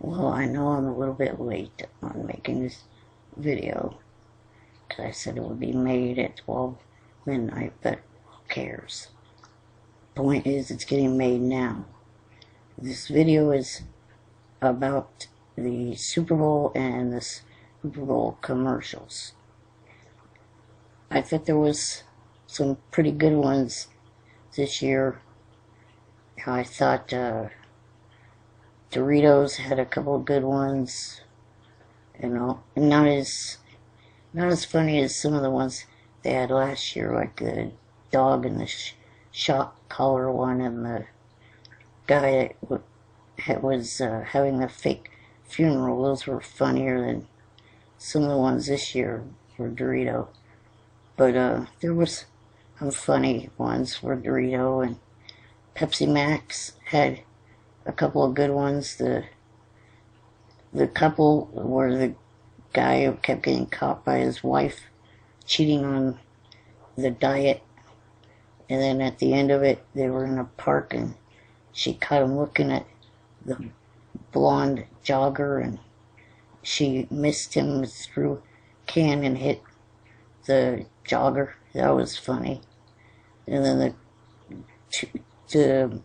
Well, I know I'm a little bit late on making this video, because I said it would be made at 12 midnight, but who cares? Point is, it's getting made now. This video is about the Super Bowl and the Super Bowl commercials. I thought there was some pretty good ones this year. I thought Doritos had a couple of good ones, not as funny as some of the ones they had last year, like the dog and the shock collar one, and the guy that was having a fake funeral. Those were funnier than some of the ones this year for Dorito. But there was some funny ones for Dorito, and Pepsi Max had a couple of good ones. The couple where the guy who kept getting caught by his wife cheating on the diet, and then at the end of it they were in a park and she caught him looking at the blonde jogger, and she missed him, threw a can and hit the jogger. That was funny. And then the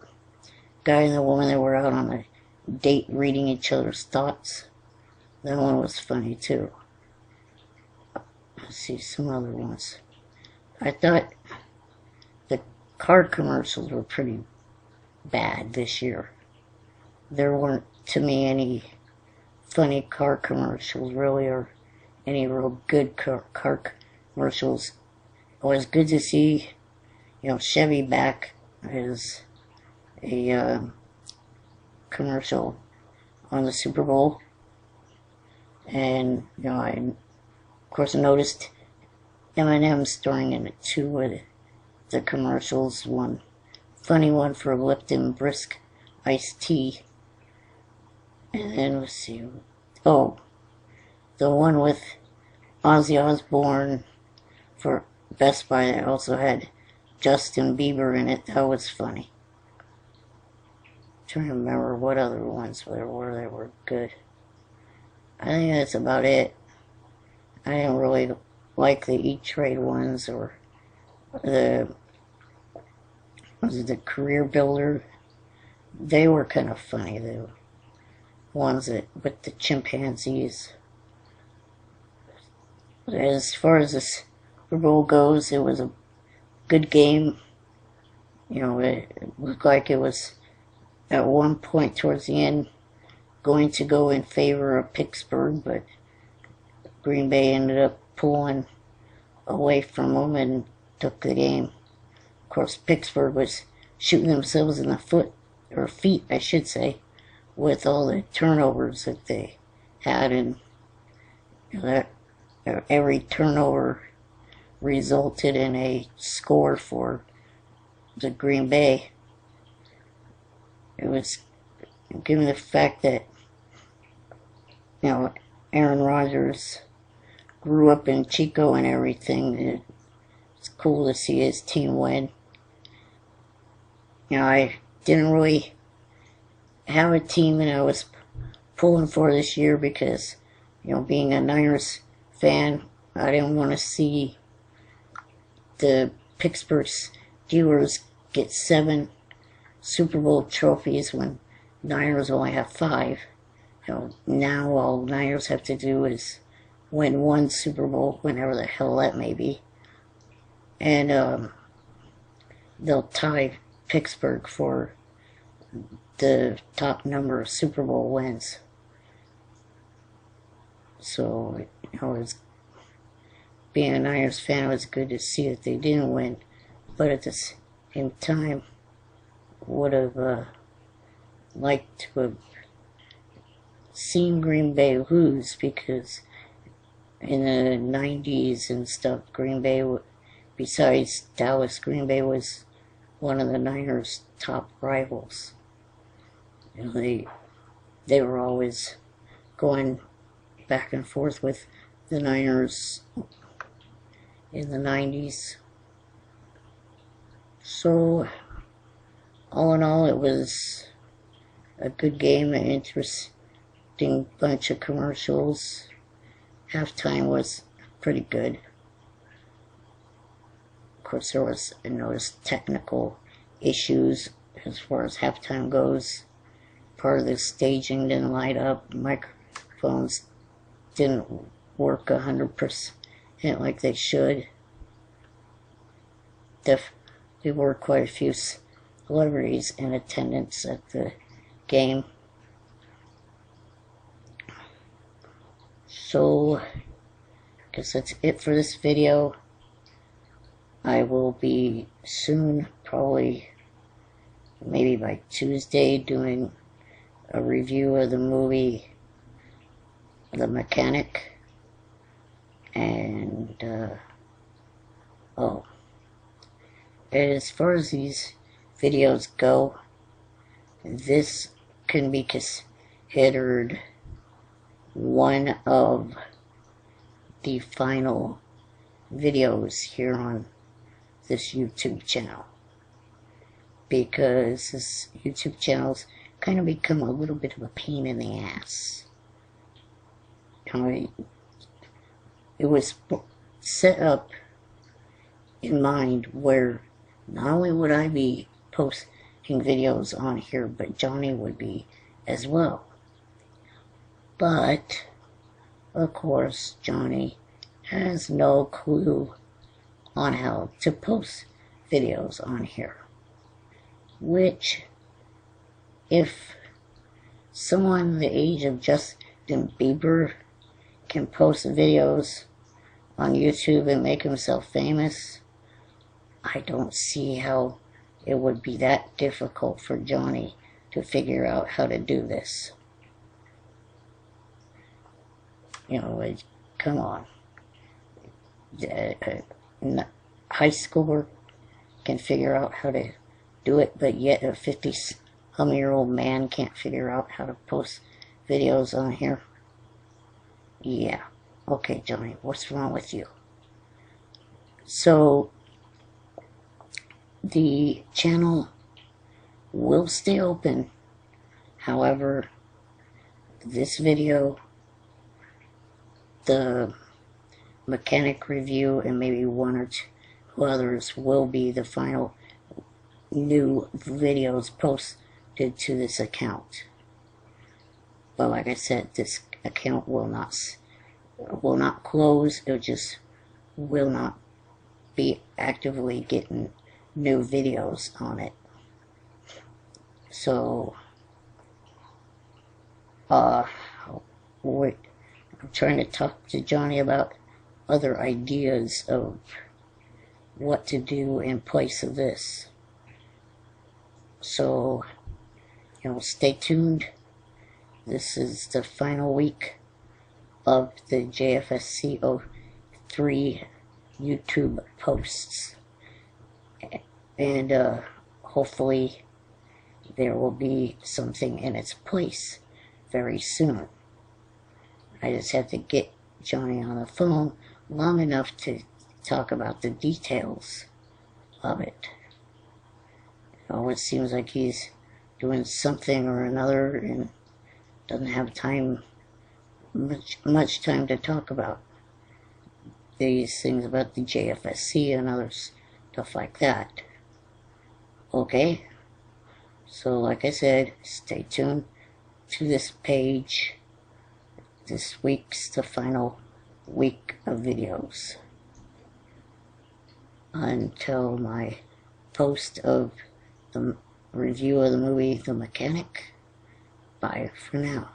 guy and the woman that were out on a date reading each other's thoughts. That one was funny too. Let's see some other ones. I thought the car commercials were pretty bad this year. There weren't, to me, any funny car commercials really, or any real good car commercials. It was good to see, Chevy back as a commercial on the Super Bowl. And, I, of course, noticed M&M starring in it too, with the commercials. One funny one for Lipton Brisk iced tea. And then, let's see, the one with Ozzy Osbourne for Best Buy that also had Justin Bieber in it. That was funny. I'm trying to remember what other ones there were that were good. I think that's about it. I didn't really like the E-Trade ones, or the Career Builder. They were kind of funny, the ones that with the chimpanzees. As far as the Super Bowl goes, it was a good game. It looked like it was at one point towards the end going to go in favor of Pittsburgh, but Green Bay ended up pulling away from them and took the game. Of course, Pittsburgh was shooting themselves in the feet, I should say, with all the turnovers that they had, and that every turnover resulted in a score for the Green Bay. It was, given the fact that Aaron Rodgers grew up in Chico and everything, it's cool to see his team win. I didn't really have a team that I was pulling for this year because, being a Niners fan, I didn't want to see the Pittsburgh Steelers get 7 Super Bowl trophies when Niners only have 5. Now all Niners have to do is win 1 Super Bowl, whenever the hell that may be, and they'll tie Pittsburgh for the top number of Super Bowl wins. So, being a Niners fan, it was good to see that they didn't win, but at the same time, would have liked to have seen Green Bay lose, because in the 90s and stuff, Green Bay, besides Dallas, Green Bay was one of the Niners' top rivals. They were always going back and forth with the Niners in the 90s. So, all in all, it was a good game, an interesting distracting bunch of commercials. Halftime was pretty good. Of course, there was, I noticed, technical issues as far as halftime goes. Part of the staging didn't light up. Microphones didn't work 100% like they should. There were quite a few celebrities in attendance at the game. So, I guess that's it for this video. I will be soon, probably maybe by Tuesday, doing a review of the movie The Mechanic. And, as far as these videos go, this can be considered one of the final videos here on this YouTube channel, because this YouTube channel's kind of become a little bit of a pain in the ass. It was set up in mind where not only would I be posting videos on here, but Johnny would be as well. But, of course, Johnny has no clue on how to post videos on here. Which, if someone the age of Justin Bieber can post videos on YouTube and make himself famous, I don't see how it would be that difficult for Johnny to figure out how to do this. You know, like, come on. High schooler can figure out how to do it, but yet a 50-some-year-old man can't figure out how to post videos on here. Yeah. Okay, Johnny, what's wrong with you? So, the channel will stay open. However, this video, the Mechanic review, and maybe one or two others will be the final new videos posted to this account. But like I said, this account will not close. It just will not be actively getting new videos on it. So, wait, I'm trying to talk to Johnny about other ideas of what to do in place of this. So, stay tuned. This is the final week of the JFSC 03 YouTube posts. And hopefully there will be something in its place very soon. I just have to get Johnny on the phone long enough to talk about the details of it. It seems like he's doing something or another and doesn't have much time to talk about these things about the JFSC and other stuff like that. Okay, so like I said, stay tuned to this page. This week's the final week of videos until my post of the review of the movie The Mechanic. Bye for now.